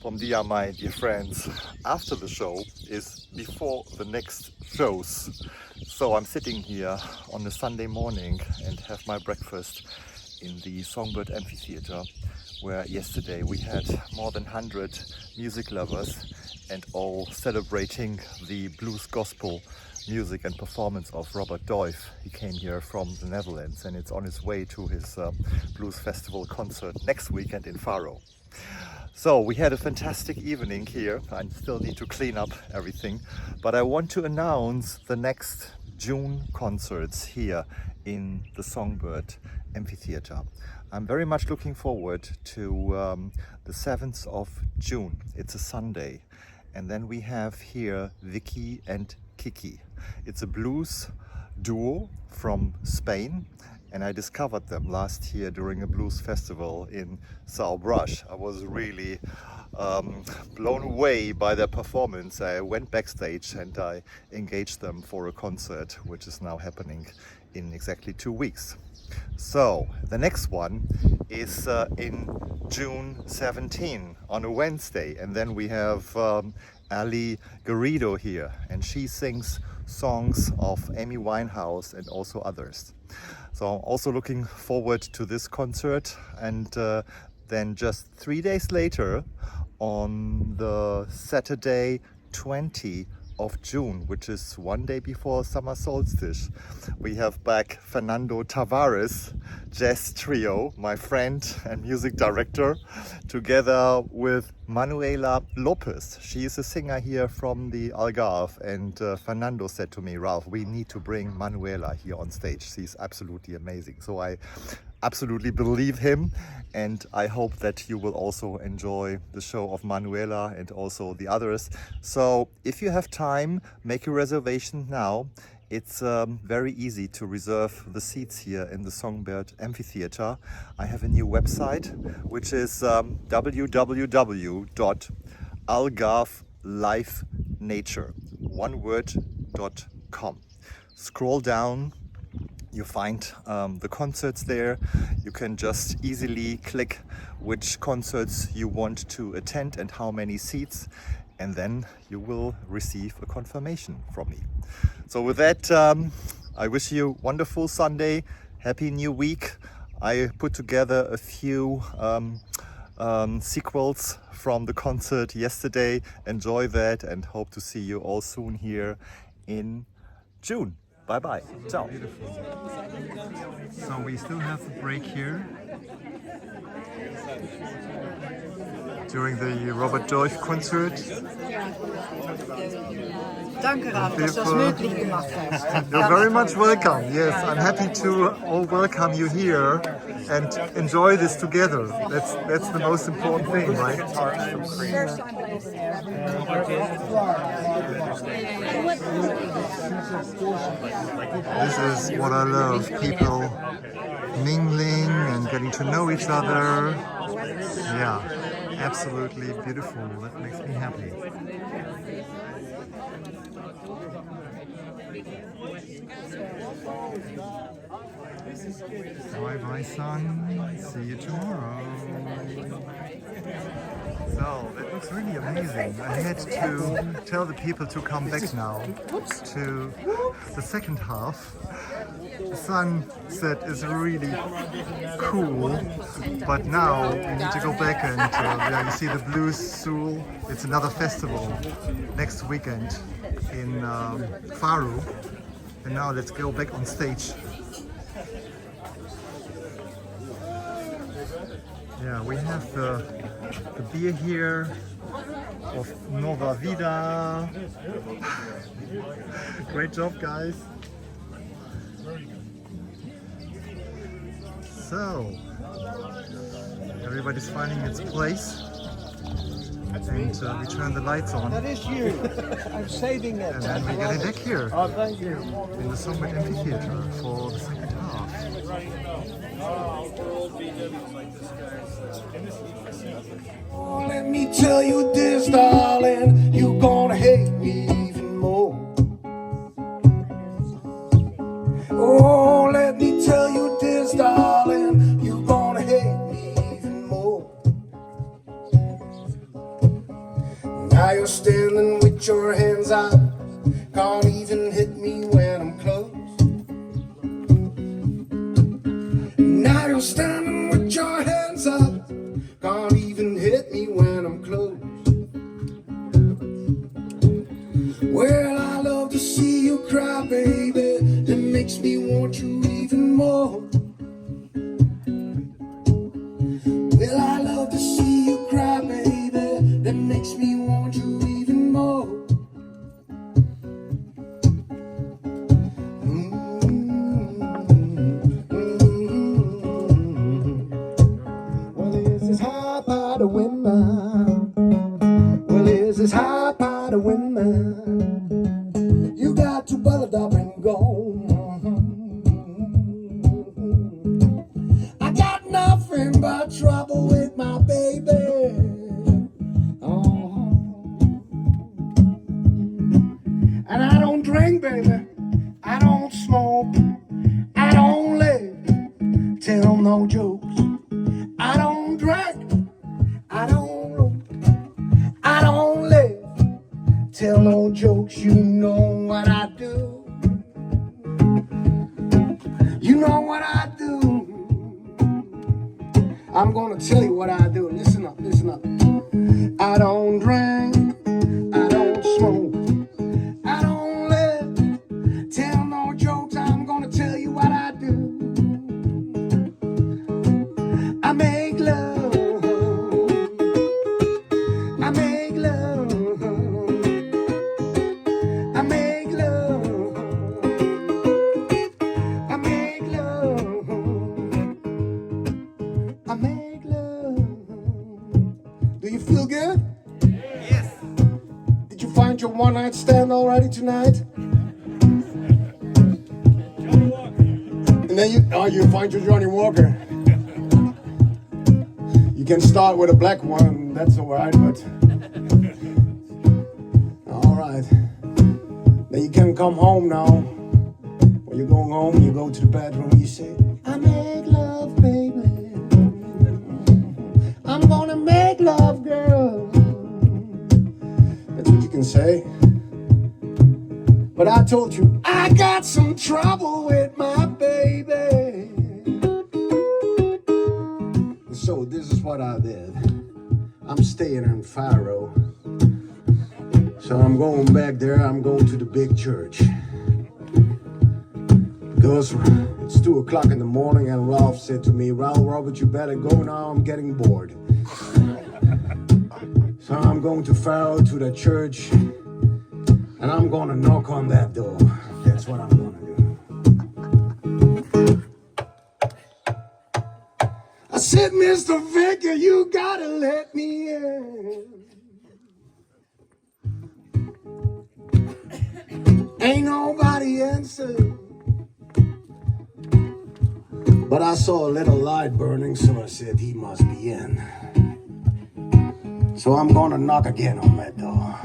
from Dia, my dear friends. After the show is before the next shows. So I'm sitting here on a Sunday morning and have my breakfast in the Songbird Amphitheater, where yesterday we had more than 100 music lovers and all celebrating the blues gospel music and performance of Robbert Duijf. He came here from the Netherlands and it's on his way to his blues festival concert next weekend in Faro. So we had a fantastic evening here. I still need to clean up everything, but I want to announce the next June concerts here in the Songbird Amphitheater. I'm very much looking forward to the 7th of June. It's a Sunday. And then we have here Vicky and Quique. It's a blues duo from Spain, and I discovered them last year during a blues festival in Algarve. I was really blown away by their performance. I went backstage and I engaged them for a concert which is now happening in exactly 2 weeks. So the next one is in June 17 on a Wednesday, and then we have Garrido here, and she sings songs of Amy Winehouse and also others. So I'm also looking forward to this concert, and then just 3 days later on the Saturday 20 of June, which is one day before summer solstice, we have back Fernando Tavares jazz trio, my friend and music director, together with Manuela Lopes. She is a singer here from the Algarve, and Fernando said to me, Ralph, we need to bring Manuela here on stage. She's absolutely amazing. So I absolutely believe him, and I hope that you will also enjoy the show of Manuela and also the others. So if you have time, make a reservation now. It's very easy to reserve the seats here in the Songbird Amphitheater. I have a new website, which is www.algarvelifenature.com. Scroll down. You find the concerts there. You can just easily click which concerts you want to attend and how many seats, and then you will receive a confirmation from me. So with that, I wish you a wonderful Sunday, happy new week. I put together a few sequels from the concert yesterday. Enjoy that and hope to see you all soon here in June. Bye-bye. Ciao. So we still have a break here during the Robbert Duijf concert. Danke, Ralf, dass du das möglich gemacht hast. You're very much welcome. Yes, I'm happy to all welcome you here and enjoy this together. That's the most important thing, right? This is what I love, people mingling and getting to know each other. Yeah, absolutely beautiful. That makes me happy. Bye bye, son. See you tomorrow. So that looks really amazing. I had to tell the people to come back now to the second half. The sunset is really cool, but now we need to go back and yeah, you see the Blues Soul. It's another festival next weekend in Faro. And now let's go back on stage. Yeah, we have the beer here of Nova Vida. Great job, guys. So, everybody's finding its place. And we turn the lights on. That is you. I'm saving it. And then we're getting back here Oh, thank you. in the Songbird Amphitheater for the second half. Oh, let me tell you this, darling, you're gonna hate me even more. Oh, let me tell you this, darling, you're gonna hate me even more. standing with your hands out. Can't even hit me when I'm close. Now you're standing with your hands up. Can't even hit me when I'm close. Well, I love to see you cry, baby. That makes me want you even more. Well, I love to see you cry, baby. That makes me want you even more. Well, is this high by the windmill? Well, is this high by the windmill? You got to build it up and go. I got nothing but trouble with my baby. And I don't drink, baby. I don't smoke. I don't live. Tell no jokes. I don't drink. I don't live. Tell no jokes. You know what I do. You know what I do. I'm gonna tell you what I do. Listen up, listen up. I don't drink. I don't smoke. I don't live. Tell no jokes. I'm gonna tell you what I do. I make love. I make love. I make love. I make love. I make love. Do you feel good? Yes. Did you find your one-night stand already tonight? And then you find your Johnny Walker. You can start with a black one, that's alright, but alright. Then you can come home now. When you're going home, you go to the bedroom, you say, I make love, baby. I'm gonna make love, girl. That's what you can say. But I told you, I got some trouble with my baby. So this is what I did. I'm staying in Faro. So I'm going back there, I'm going to the big church. Because it's 2 o'clock in the morning and Ralph said to me, Robert, you better go now, I'm getting bored. So I'm going to Faro to the church and I'm gonna knock on that door. That's what I'm gonna do. I said, Mr. Vicky, you gotta let me in. Ain't nobody answered. But I saw a little light burning, so I said he must be in. So I'm gonna knock again on that door.